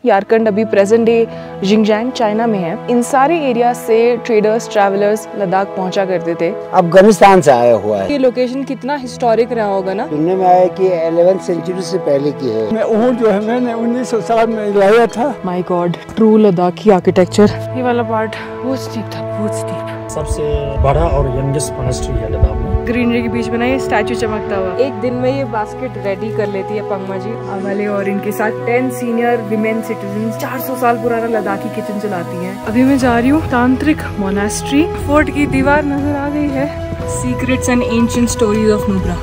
यारकंड अभी present day जिंगजांग China में है। इन सारे एरिया से ट्रेडर्स ट्रैवलर्स लद्दाख पहुंचा करते थे। अफगानिस्तान से आया हुआ है। ये लोकेशन कितना हिस्टोरिक रहा होगा ना। सुनने में आया कि 11वीं सेंचुरी से पहले की है। मैं ऊँट जो है मैंने 1907 में लाया था। My God, true Ladakhi architecture. ये वाला पार्ट बहुत स्टीप था, बहुत स्टीप। सबसे बड़ा और यंगेस्ट मोनेस्ट्री है लद्दाख में। ग्रीनरी के बीच में ना ये स्टैचू चमकता हुआ। एक दिन में ये बास्केट रेडी कर लेती है पंगमा जी अमले और इनके साथ 10 सीनियर विमेन सिटीजन 400 साल पुराना लद्दाखी किचन चलाती हैं। अभी मैं जा रही हूँ तांत्रिक मोनेस्ट्री। फोर्ट की दीवार नजर आ गई है। Secrets and ancient stories of Nubra.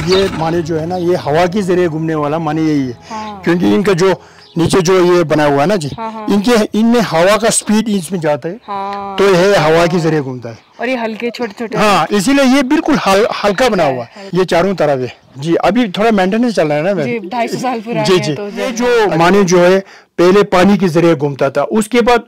ये माने जो है ना, ये हवा के जरिए घूमने वाला माने यही है। हाँ। क्योंकि इनका जो नीचे जो ये बना हुआ है ना जी, हाँ। इनमें हवा का स्पीड इसमें जाता है। हाँ। तो ये हवा के जरिए घूमता है और ये हल्के छोटे छोटे। हाँ, इसीलिए ये बिल्कुल हल्का बना हुआ है। ये चारों तरफ है जी। अभी थोड़ा मेंटेनेंस चल रहा है ना जी, 250 साल पुराना जी जी। ये जो माने जो है पहले पानी के जरिए घूमता था, उसके बाद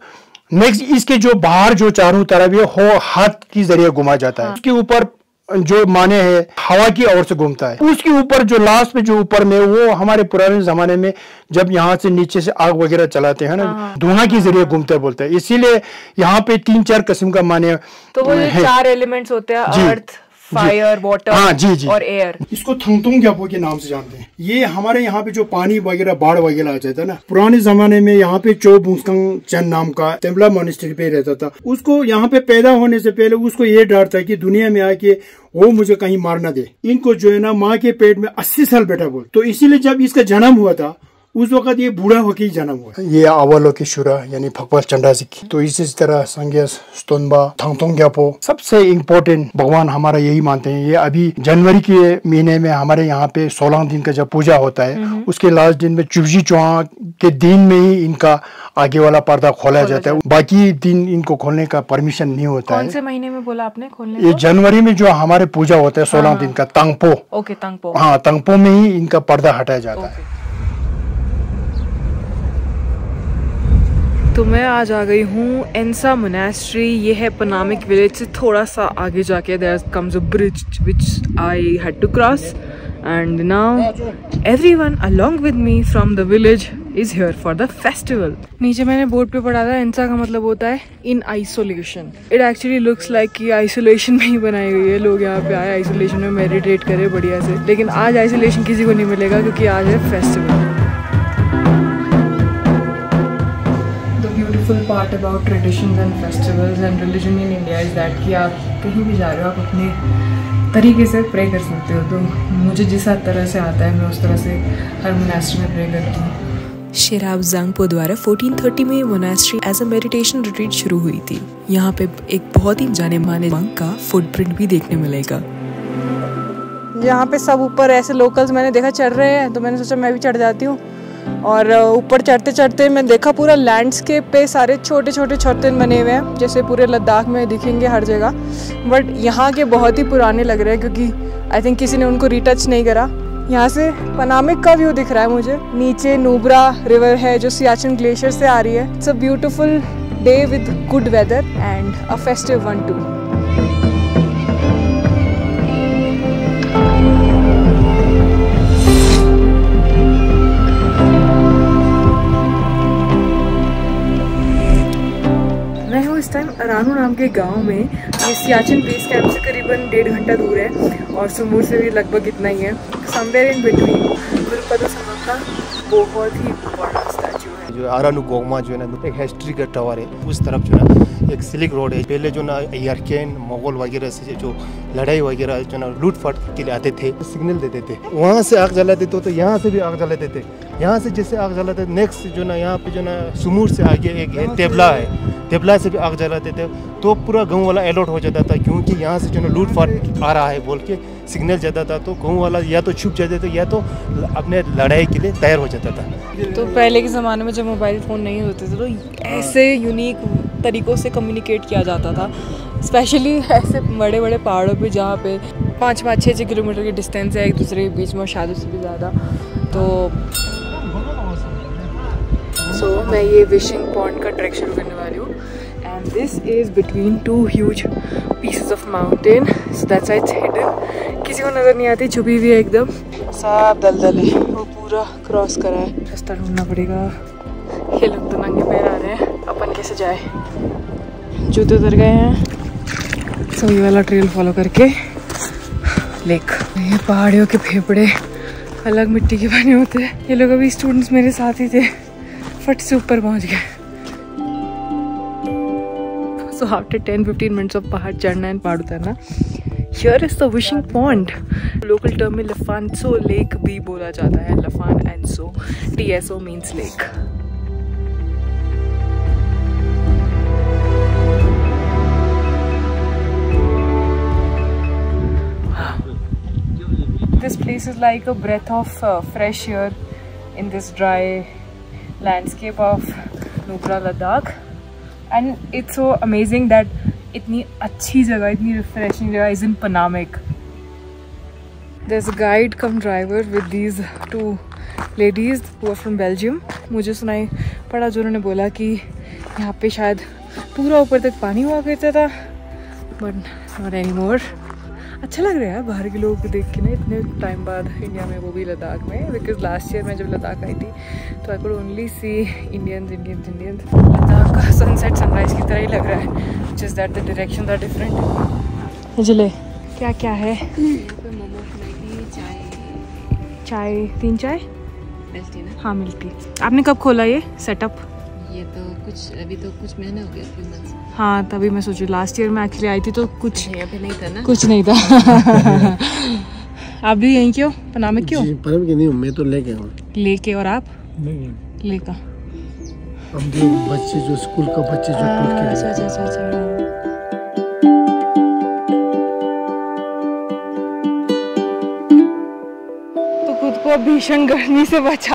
नेक्स्ट इसके जो बाहर जो चारों तरफ है हाथ के जरिए घुमा जाता है। उसके ऊपर जो माने है हवा की ओर से घूमता है। उसके ऊपर जो लास्ट में जो ऊपर में वो हमारे पुराने जमाने में जब यहाँ से नीचे से आग वगैरह चलाते हैं ना, धुआं के जरिए घूमते बोलते हैं। इसीलिए यहाँ पे 3-4 किस्म का माने तो वो 4 एलिमेंट्स होते हैं, अर्थ, फायर, वाटर, हाँ, जी और एयर। इसको थंगथोंग ग्यापो के नाम से जानते हैं। ये हमारे यहाँ पे जो पानी वगैरह बाढ़ वगैरह आ जाता है ना, पुराने जमाने में यहाँ पे चो बुंगस्कंग चंद नाम का तेम्बला मोनेस्ट्री पे रहता था। उसको यहाँ पे पैदा होने से पहले उसको ये डर था कि दुनिया में आके वो मुझे कहीं मार ना दे। इनको जो है ना माँ के पेट में 80 साल बैठा बोल। तो इसीलिए जब इसका जन्म हुआ था उस वक्त ये बूढ़ा होकर ही जन्म हुआ। ये अवलो की शुरा यानी भगवान चंडाजी। तो इसी तरह संगेस स्तोनबा थंगथोंग ग्यापो सबसे इम्पोर्टेंट भगवान हमारा यही मानते हैं। ये अभी जनवरी के महीने में हमारे यहाँ पे 16 दिन का जब पूजा होता है, उसके लास्ट दिन में चुबजी चौहा के दिन में ही इनका आगे वाला पर्दा खोला जाता है। बाकी दिन इनको खोलने का परमिशन नहीं होता है। कौन से महीने में बोला आपने खोलने? ये जनवरी में जो हमारे पूजा होता है 16 दिन का तंगपो। ओके, तंगपो। हाँ, तंगपो में ही इनका पर्दा हटाया जाता है। तो मैं आज आ गई हूँ एंसा मोनेस्ट्री। ये है पनामिक विलेज से थोड़ा सा आगे जाके। There comes a bridge which I had to cross and now everyone along with me from the village is here for the festival. नीचे मैंने बोर्ड पे पढ़ा था एंसा का मतलब होता है in isolation. It actually looks like कि आइसोलेशन में ही बनाई हुई है। लोग यहाँ पे आए आइसोलेशन में मेडिटेट करे बढ़िया से। लेकिन आज आइसोलेशन किसी को नहीं मिलेगा क्योंकि आज है festival. Part about traditions and festivals and religion in India is that कि आप कहीं भी जा रहे हो आप अपने तरीके से प्रे कर सकते हो। तो मुझे जिस तरह से आता है मैं उस तरह से हर मोनेस्ट्री में प्रे करती हूँ। शेराब जांगपो द्वारा 1430 में monastery as a meditation retreat शुरू हुई थी। यहाँ पे एक बहुत ही जाने माने मंक का फुटप्रिंट भी देखने मिलेगा। यहाँ पे सब ऊपर ऐसे लोकल्स मैंने देखा चढ़ रहे हैं, तो मैंने सोचा मैं भी चढ़ जाती हूँ। और ऊपर चढ़ते चढ़ते मैं देखा पूरा लैंडस्केप पे सारे छोटे छोटे छतन बने हुए हैं, जैसे पूरे लद्दाख में दिखेंगे हर जगह। बट यहाँ के बहुत ही पुराने लग रहे हैं क्योंकि आई थिंक किसी ने उनको रिटच नहीं करा। यहाँ से पनामिक का व्यू दिख रहा है मुझे। नीचे नुब्रा रिवर है जो सियाचिन ग्लेशियर से आ रही है। It's a beautiful day with good weather and a festive one too. इस टाइम अरानू नाम के गांव में। ये सियाचिन बेस कैंप से करीबन 1.5 घंटा दूर है और सुमूर से भी लगभग इतना ही है। समवेयर इन बिटवीन गुरुपद समम का बहुत ही बड़ा स्टैचू है। जो अरानू गोगमा जो है ना एक हिस्ट्री का टावर है, उस तरफ जो है एक सिल्क रोड है। पहले जो ना यारकेन मुगल वगैरह से जो लड़ाई वगैरह जो ना लूटपाट के लिए आते थे, सिग्नल देते थे, वहाँ से आग जलाते थे। तो यहाँ से भी आग जलाते थे। यहाँ से जैसे आग जलाते नेक्स्ट जो ना यहाँ पे जो ना सुमूर से आगे एक है तेबला है, तेबला से भी आग जलाते थे। तो पूरा गांव वाला अलर्ट हो जाता था क्योंकि यहाँ से जो ना लूटपाट आ रहा है बोल के सिग्नल जाता था। तो गांव वाला या तो छुप जाते थे या तो अपने लड़ाई के लिए तैयार हो जाता था। तो पहले के ज़माने में जब मोबाइल फ़ोन नहीं होते थे तो ऐसे यूनिक तरीक़ों से कम्युनिकेट किया जाता था, स्पेशली ऐसे बड़े बड़े पहाड़ों पे जहाँ पे 5-6 किलोमीटर की डिस्टेंस है एक दूसरे के बीच में, शायद उससे भी ज़्यादा। तो मैं ये विशिंग पॉन्ड का ट्रैक शुरू करने वाली हूँ and this is between 2 huge pieces of mountain. So that's why it's hidden किसी को नजर नहीं आती, छुपी हुई है एकदम, सब दलदल है, वो पूरा क्रॉस करा है, रास्ता ढूंढना पड़ेगा। ये लोग तो नंगे पैर आ रहे हैं, अपन कैसे जाए? जूते उतर गए हैं, सो ये वाला ट्रेल फॉलो करके लेक। ये पहाड़ियों के फेफड़े अलग मिट्टी के बने होते हैं। ये लोग अभी स्टूडेंट्स मेरे साथ ही थे, फट से ऊपर पहुंच गए। So after 10-15 minutes of पहाड़ चढ़ना एंड पहाड़ उतरना, here is the wishing pond. Local term में लफानसो लेक भी बोला जाता है। लफान and so, TSO means lake. This place is like a breath of fresh air in this dry landscape of Nubra, Ladakh. And it's so amazing that इतनी अच्छी जगह, इतनी refreshing जगह is in Panamik. There's a guide come driver with these two ladies who are from Belgium. मुझे सुनाई पड़ा जो उन्होंने बोला कि यहाँ पे शायद पूरा ऊपर तक पानी हुआ करता था, but not anymore. अच्छा लग रहा है बाहर के लोग देख के ना, इतने टाइम बाद इंडिया में, वो भी लद्दाख में। बिकॉज लास्ट ईयर मैं जब लद्दाख आई थी तो I could only see Indians. Ladakh का सनसेट सनराइज की तरह ही लग रहा है, just that the directions are different. चले क्या क्या है? चाय, 3 चाय मिलती ना? हाँ मिलती। आपने कब खोला ये सेटअप? ये तो अभी तो कुछ महीने हो गए, few months। हाँ तभी मैं सोचू, लास्ट ईयर में एक्चुअली आई थी तो कुछ यहाँ पे नहीं था ना, कुछ नहीं था। आप भी यहीं क्यों? पनामा क्यों? परम की नहीं हूँ, मैं तो लेके हूँ। लेके? और आप? नहीं लेका। अब जो बच्चे जो स्कूल का बच्चे जो टूट के अच्छा। तो खुद को भीषण गर्मी से बचा।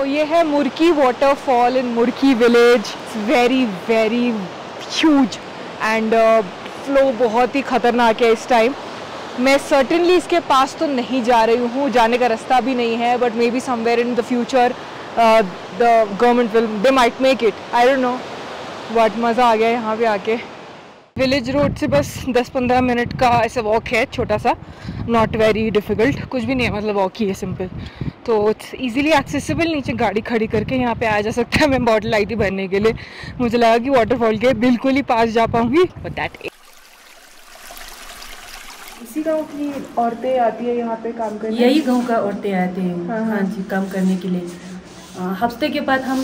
ये है Murki waterfall in Murki village. Very huge and flow बहुत ही खतरनाक है इस टाइम। मैं सर्टेनली इसके पास तो नहीं जा रही हूँ, जाने का रास्ता भी नहीं है, but may be somewhere in the future the government will, they might make it, I don't know. But मज़ा आ गया यहाँ पे आके। विलेज रोड से बस 10-15 मिनट का ऐसा वॉक है, छोटा सा, नॉट वेरी डिफ़िकल्ट, कुछ भी नहीं है, मतलब वॉक ही है सिंपल। तो इट्स ईजिली एक्सेसिबल, नीचे गाड़ी खड़ी करके यहाँ पे आया जा सकता है। मैं बॉटल आई थी भरने के लिए, मुझे लगा कि वाटरफॉल के बिल्कुल ही पास जा पाऊँगी, बट दैट इसी गांव की औरतें आती है यहाँ पे काम करने? यही गांव का औरतें आते हैं। हाँ जी, काम करने के लिए। हफ्ते के बाद हम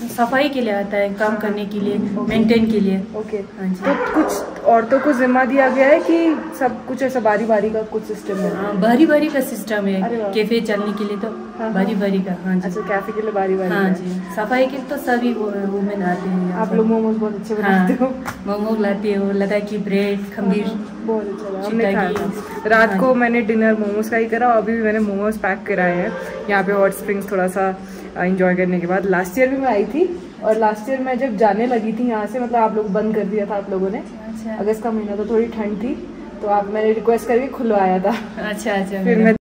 सफाई के लिए आता है, काम करने के लिए, मेंटेन के लिए। ओके हाँ जी। तो कुछ औरतों को जिम्मा दिया गया है कि सब कुछ ऐसा बारी बारी का कुछ सिस्टम है? हाँ, बारी का सिस्टम है। कैफे चलने के लिए तो बारी का। हाँ जी। अच्छा, कैफे के लिए बारी हाँ जी। सफाई के लिए तो सभी वुमेन आते हैं। आप लोग मोमोज बहुत अच्छे बनाते हो। मोमोज लाते हो, लद्दाखी ब्रेड, खमीर, बहुत अच्छा, हमने खाया था। रात को मैंने डिनर मोमोज का ही करा, अभी भी मैंने मोमोज पैक कराए हैं यहाँ पे हॉट स्प्रिंग्स थोड़ा सा एंजॉय करने के बाद। लास्ट ईयर भी मैं आई थी, और लास्ट ईयर मैं जब जाने लगी थी यहाँ से, मतलब आप लोग बंद कर दिया था आप लोगों ने। अच्छा। अगस्त का महीना, तो थोड़ी ठंड थी, तो आप मैंने रिक्वेस्ट करके खुलवाया था। अच्छा। फिर मैं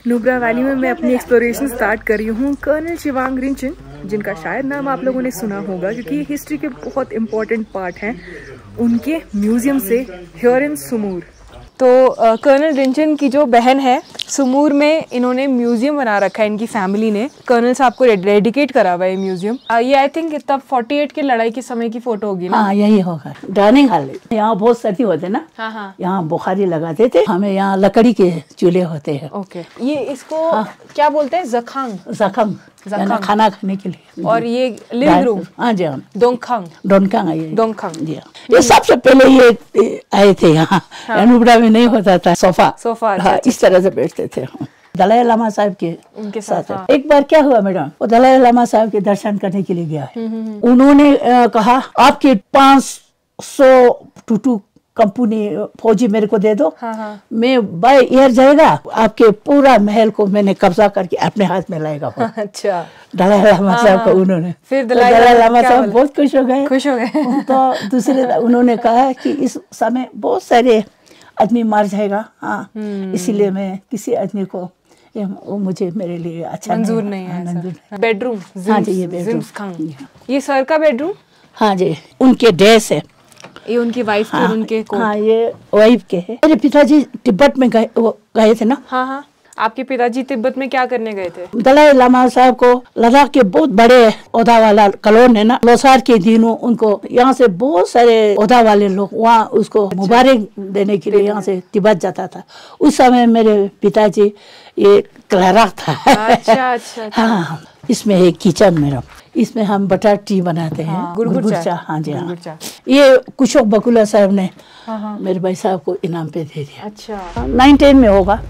नुब्रा वैली में मैं अपनी एक्सप्लोरेशन स्टार्ट कर रही हूँ। कर्नल शिवांग रिंचन, जिनका शायद नाम आप लोगों ने सुना होगा क्योंकि हिस्ट्री के बहुत इंपॉर्टेंट पार्ट हैं, उनके म्यूजियम से हियर इन सुमूर। तो कर्नल रिंचन की जो बहन है, सुमूर में इन्होंने म्यूजियम बना रखा है, इनकी फैमिली ने। कर्नल साहब को डेडिकेट करा हुआ है म्यूजियम। ये आई थिंक तब 48 की लड़ाई के समय की फोटो होगी ना? हाँ, यही होगा। डाइनिंग हॉल यहाँ बहुत सर्दी होते ना। हाँ। यहाँ बुखारी लगाते थे, हमें यहाँ लकड़ी के चूल्हे होते हैं। ओके। ये इसको क्या बोलते हैं? जखंग खाना खाने के लिए। और ये लिविंग रूम? हाँ जी, हाँ। डोंगखंग जी। ये सबसे पहले ये आए थे यहाँ। नुब्रा में नहीं होता था सोफा। हाँ, इस तरह से बैठते थे। दलाई लामा साहब के उनके साथ। हाँ। एक बार क्या हुआ मैडम, वो दलाई लामा साहब के दर्शन करने के लिए गया है। उन्होंने कहा आपके 500 टूटू कंपनी फौजी मेरे को दे दो। हाँ। मैं बाय एयर जाएगा, आपके पूरा महल को मैंने कब्जा करके अपने हाथ में लाएगा। अच्छा। दलाई लामा साहब को उन्होंने, फिर दलाई लामा साहब बहुत खुश हो गए। तो दूसरे उन्होंने कहा कि इस समय बहुत सारे आदमी मार जाएगा। हाँ, इसीलिए मैं किसी आदमी को वो मुझे मेरे लिए अच्छा मंजूर नहीं है। मंजूर। बेडरूम, हाँ जी, ये बेडरूम। ये सर का बेडरूम? हाँ जी, उनके ड्रेस है। ये उनकी वाइफ के और उनके कोट? हाँ, ये वाइफ के है। मेरे पिताजी तिब्बत में गए थे ना। हाँ हाँ, आपके पिताजी तिब्बत में क्या करने गए थे? दलाई लामा साहब को लद्दाख के बहुत बड़े ओहदा वाला कलोन है ना, लोसार के दिनों उनको यहाँ से बहुत सारे ओहदा वाले लोग वहाँ उसको मुबारक देने के लिए यहाँ से तिब्बत जाता था। उस समय मेरे पिताजी ये क्लर्क था। अच्छा अच्छा। हाँ, इसमें है किचन मेरा, इसमें हम बटर टी बनाते हैं। गुड़गुड़। हाँ जी, हाँ। ये कुशोक बकुला साहब ने मेरे भाई साहब को इनाम पे दे दिया। अच्छा। 19 में होगा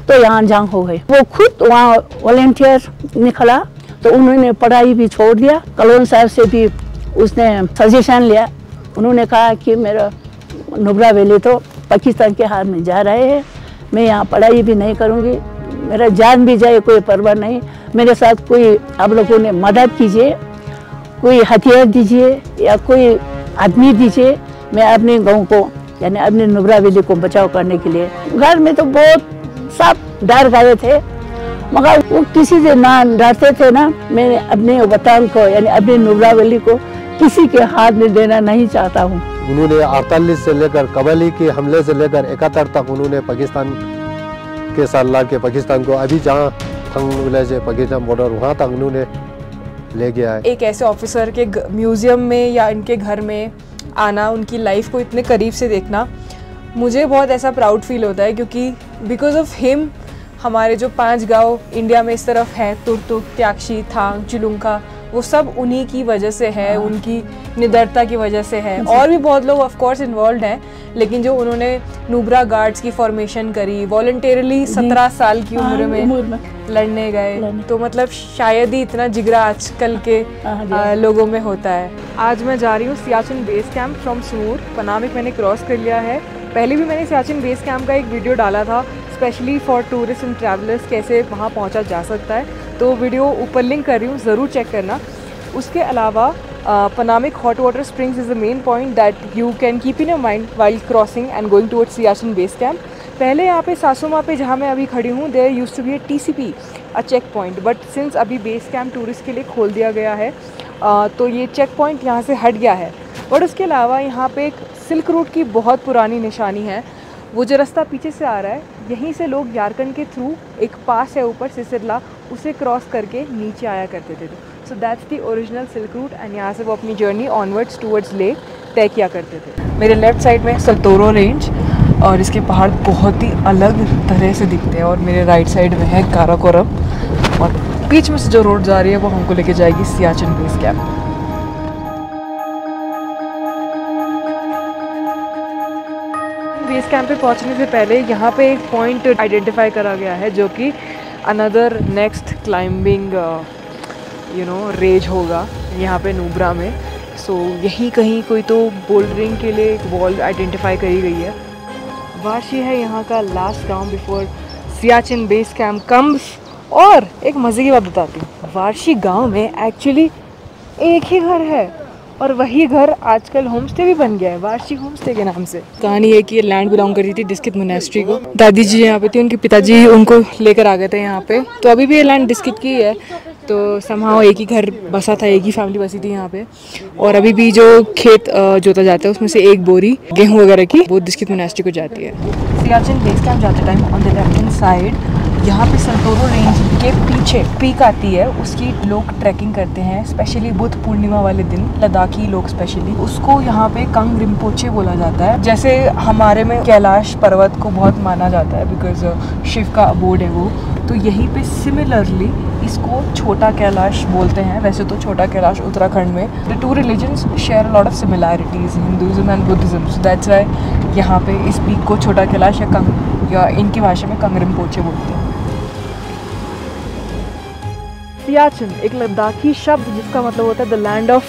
तो यहाँ जंग हो गई। वो खुद वहाँ वॉलंटियर निकला तो उन्होंने पढ़ाई भी छोड़ दिया। कलोन साहब से भी उसने सजेशन लिया। उन्होंने कहा कि मेरा नुब्रा वैली तो पाकिस्तान के हाथ में जा रहे हैं, मैं यहाँ पढ़ाई भी नहीं करूँगी, मेरा जान भी जाए कोई परवाह नहीं, मेरे साथ कोई आप लोगों ने मदद कीजिए, कोई हथियार दीजिए या कोई आदमी दीजिए, मैं अपने गाँव को यानी अपने नुब्रा वैली को बचाव करने के लिए। घर में तो बहुत सब डर गए थे, मगर वो किसी से ना डरते थे ना। मैं अपने वतन को यानी अपने नुब्रा वैली को किसी के हाथ में देना नहीं चाहता हूँ। उन्होंने 48 से लेकर कबाली के हमले से लेकर 71 तक उन्होंने पाकिस्तान के साथ ला के पाकिस्तान को अभी जहाँ थंग विलेज है पाकिस्तान बॉर्डर वहाँ तक उन्होंने ले गया है। एक ऐसे ऑफिसर के म्यूजियम में या इनके घर में आना, उनकी लाइफ को इतने करीब से देखना, मुझे बहुत ऐसा प्राउड फील होता है क्योंकि बिकॉज ऑफ हिम हमारे जो 5 गांव इंडिया में इस तरफ हैं, तुर्तुक, त्याक्षी, थांग, चिलुंका, वो सब उन्हीं की वजह से है, उनकी निडरता की वजह से है। और भी बहुत लोग ऑफ कोर्स इन्वॉल्व हैं, लेकिन जो उन्होंने नुब्रा गार्ड्स की फॉर्मेशन करी, वॉलंटियरली 17 साल की उम्र में लड़ने गए, तो मतलब शायद ही इतना जिगरा आजकल के लोगों में होता है। आज मैं जा रही हूँ सियाचिन बेस कैंप फ्रॉम सूर। पनामिक मैंने क्रॉस कर लिया है। पहले भी मैंने सियाचिन बेस कैंप का एक वीडियो डाला था specially for tourist and travellers, कैसे वहाँ पहुँचा जा सकता है, तो वीडियो ऊपर लिंक कर रही हूँ, ज़रूर चेक करना। उसके अलावा Panamik hot water springs is the main point that you can keep in your mind while crossing and going towards Siachen base camp. पहले यहाँ पे सासोमा पे जहाँ मैं अभी खड़ी हूँ, there used to be a TCP, a check point, but since अभी बेस कैंप टूरिस्ट के लिए खोल दिया गया है तो ये चेक पॉइंट यहाँ से हट गया है। और उसके अलावा यहाँ पे एक सिल्क रूट की बहुत पुरानी निशानी है। वो जो रास्ता पीछे से आ रहा है, यहीं से लोग झारखंड के थ्रू एक पास है ऊपर सिसिरला, उसे क्रॉस करके नीचे आया करते थे। So that's the original silk route and यहाँ से वो अपनी जर्नी ऑनवर्ड्स टूवर्ड्स ले तय किया करते थे। मेरे लेफ्ट साइड में सल्तोरो रेंज और इसके पहाड़ बहुत ही अलग तरह से दिखते हैं, और मेरे राइट साइड में है काराकोरम, और बीच में से जो रोड जा रही है वो हमको लेके जाएगी Siachen base camp. Base camp पे पहुंचने से पहले यहाँ पे एक पॉइंट आइडेंटिफाई करा गया है जो कि अनदर नेक्स्ट क्लाइंबिंग रेंज होगा यहाँ पे नुब्रा में। सो यहीं कहीं कोई तो बोल्डरिंग के लिए एक वॉल आइडेंटिफाई करी गई है। वाशी है यहाँ का लास्ट गांव before Siachen base camp comes. और एक मज़े की बात बताती हूँ, वाशी गांव में एक्चुअली एक ही घर है, और वही घर आजकल होम स्टे भी बन गया है, वार्षिक होम स्टे के नाम से। कहानी है कि ये लैंड बिलोंग करती थी डिस्कित मोनेस्ट्री को। दादी जी यहाँ पे थी, उनके पिताजी उनको लेकर आ गए थे यहाँ पे, तो अभी भी ये लैंड डिस्कित की है। तो समहाउ एक ही घर बसा था, एक ही फैमिली बसी थी यहाँ पे, और अभी भी जो खेत जोता जाता है उसमें से एक बोरी गेहूँ वगैरह की वो डिस्कित मोनेस्ट्री को जाती है। सियाचिन बेस कैंप जाते time on the left hand side यहाँ पे सल्तोरो रेंज के पीछे पीक आती है, उसकी लोग ट्रैकिंग करते हैं, स्पेशली बुद्ध पूर्णिमा वाले दिन लद्दाखी लोग स्पेशली। उसको यहाँ पे कंग रिम्पोचे बोला जाता है। जैसे हमारे में कैलाश पर्वत को बहुत माना जाता है बिकॉज शिव का अबोर्ड है वो, तो यहीं पे सिमिलरली इसको छोटा कैलाश बोलते हैं। वैसे तो छोटा कैलाश उत्तराखंड में, the two religions share a lot of similarities, Hinduism and Buddhism, so that's why यहाँ पे इस पीक को छोटा कैलाश या कंग, या इनकी भाषा में कंग रिम्पोचे बोलते हैं। सियाचिन एक लद्दाखी शब्द जिसका मतलब होता है the land of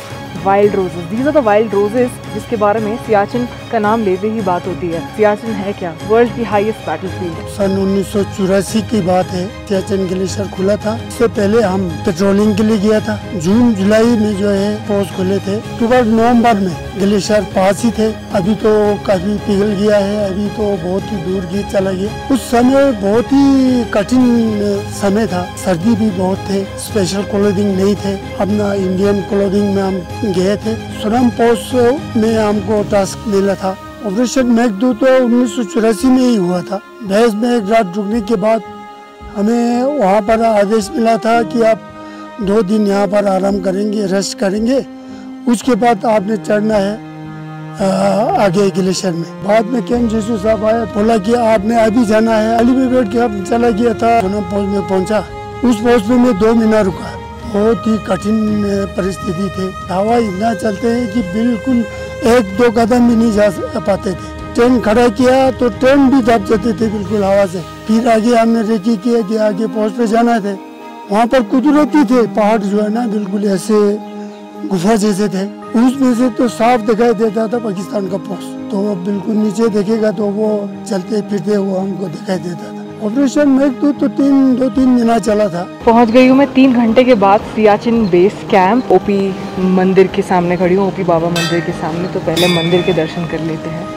wild roses, these are the wild roses जिसके बारे में सियाचिन का नाम लेते ही बात होती है। सियाचिन है क्या? वर्ल्ड की हाईएस्ट बैटलफील्ड। सन 1984 की बात है, सियाचिन ग्लेशियर खुला था। इससे पहले हम पेट्रोलिंग के लिए गया था। जून जुलाई में जो है पोस्ट खुले थे। अक्टूबर नवंबर में ग्लेशियर पास ही थे। अभी तो काफी पिघल गया है, अभी तो बहुत ही दूर की चला गया। उस समय बहुत ही कठिन समय था, सर्दी भी बहुत थे, स्पेशल क्लोथिंग नहीं थे। अपना इंडियन क्लोथिंग में हम गए थे। सुरम पोस्ट में हमको टास्क मिला था। ऑपरेशन मेघदूत तो 1984 में ही हुआ था। बहस में एक रात रुकने के बाद हमें वहाँ पर आदेश मिला था कि आप 2 दिन यहाँ पर आराम करेंगे, रेस्ट करेंगे, उसके बाद आपने चढ़ना है आगे ग्लेशियर में। बाद में कैन जेसू साहब आया, बोला कि आपने अभी जाना है। अली में बैठ के अब चला गया था। पोस्ट में पहुंचा। उस पोस्ट में मैं 2 महीना रुका। बहुत ही कठिन परिस्थिति थे। हवा इतना चलते हैं कि बिल्कुल 1-2 कदम भी नहीं जा पाते थे। ट्रेन खड़ा किया तो ट्रेन भी दब जाते थे बिल्कुल हवा से। फिर आगे हमने रेकी किया कि आगे पोस्ट पे जाना थे। वहाँ पर कुदरती थे पहाड़ जो है ना, बिल्कुल ऐसे गुफा जैसे थे। उसमें से तो साफ दिखाई देता था पाकिस्तान का पोस्ट। तो बिल्कुल नीचे देखेगा तो वो चलते फिरते वो हमको दिखाई देता था। ऑपरेशन मेघदूत तो 2-3 दिन चला था। पहुंच गई हूँ मैं 3 घंटे के बाद सियाचिन बेस कैंप। ओपी मंदिर के सामने खड़ी हूँ, ओपी बाबा मंदिर के सामने। तो पहले मंदिर के दर्शन कर लेते हैं।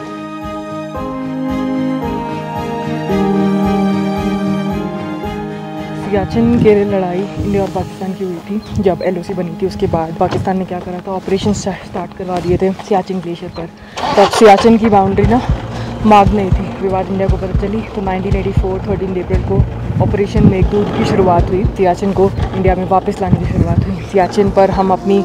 सियाचिन की लड़ाई इंडिया और पाकिस्तान की हुई थी। जब LOC बनी थी उसके बाद पाकिस्तान ने क्या करा था, ऑपरेशन स्टार्ट करवा दिए थे सियाचिन ग्लेशियर पर। तब सियाचिन की बाउंड्री ना मार्क नहीं थी। विवाद इंडिया को पता चली तो 1984 13 अप्रैल को ऑपरेशन मेघदूत की शुरुआत हुई। सियाचिन को इंडिया में वापस लाने की शुरुआत हुई। सियाचिन पर हम अपनी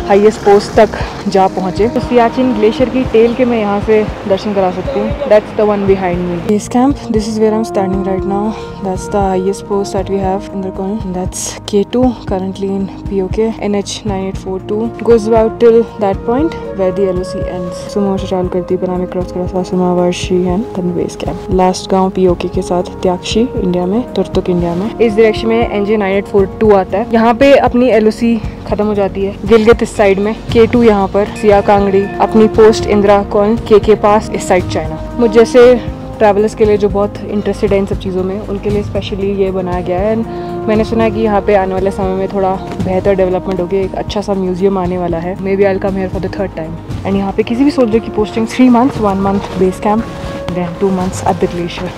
हाईएस्ट पोस्ट तक जा पहुँचे। तो सियाचिन ग्लेशियर की टेल के मैं यहाँ से दर्शन करा सकती हूँ। That's the one behind me. Base camp, this is where I am standing right now. That's the highest post that we have in the corner. That's K2 currently in POK. NH 9842 goes about till that point where the LOC ends. सुमो से चालू करती बनामी cross cross सुमावर्शी and then base camp. Last गांव POK के साथ त्याक्षी India में, तुर्तुक इंडिया में। इस डायरेक्शन में NJ 9842 आता है। यहाँ पे अपनी LOC खत्म हो जाती है। गिलगित इस साइड में, K2 यहाँ पर, सिया कांगड़ी अपनी पोस्ट इंदिरा कॉलोनी के पास, इस साइड चाइना। मुझ जैसे ट्रैवलर्स के लिए जो बहुत इंटरेस्टेड है इन सब चीज़ों में, उनके लिए स्पेशली ये बनाया गया है। मैंने सुना है कि यहाँ पे आने वाले समय में थोड़ा बेहतर डेवलपमेंट होगी। एक अच्छा सा म्यूजियम आने वाला है। Maybe I will come here for the 3rd time. And यहाँ पे किसी भी सोल्जर की posting 3 months, 1 month base camp, then 2 months at the glacier.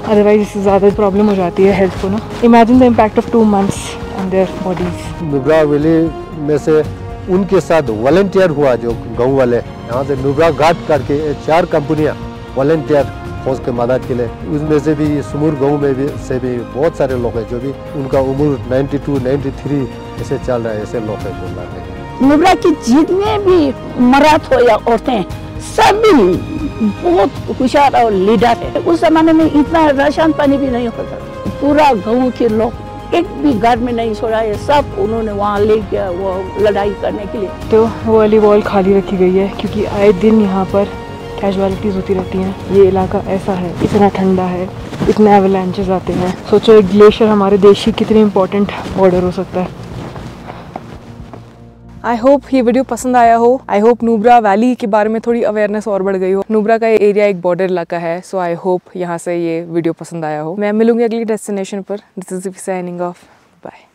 Otherwise इससे ज़्यादा प्रॉब्लम हो जाती है हेल्थ को ना। Imagine the impact of 2 months on their bodies. Nubra valley में से उनके साथ वॉलंटियर हुआ जो गाँव वाले, यहाँ से नुब्रा घाट करके 4 कंपनियाँ वॉलंटियर फौज के मदद के लिए। उसमें से भी सुमूर गाँव में भी से भी बहुत सारे लोग हैं जो भी उनका उम्र 92, 93 ऐसे चल रहा है। ऐसे लोग हैं जो लड़ रहे हैं। नुब्रा की जितने भी मर्द हो या औरतें सभी बहुत होशियार और लीडर है। उस जमाने में इतना राशन पानी भी नहीं होता। पूरा गाँव के लोग एक भी घर में नहीं छोड़ा है, सब उन्होंने वहाँ ले गया वो लड़ाई करने के लिए। तो वो वाली वॉल खाली रखी गई है क्योंकि आए दिन यहाँ पर कैजुअलिटीज़ होती रहती हैं। ये इलाका ऐसा है, इतना ठंडा है, इतने एवलांचेस आते हैं। सोचो एक ग्लेशियर हमारे देश की कितनी इंपॉर्टेंट बॉर्डर हो सकता है। आई होप ये वीडियो पसंद आया हो। आई होप नुब्रा वैली के बारे में थोड़ी अवेयरनेस और बढ़ गई हो। नुब्रा का एरिया एक बॉर्डर इलाका है, सो आई होप यहाँ से ये वीडियो पसंद आया हो। मैं मिलूंगी अगली डेस्टिनेशन पर। This is signing off, bye.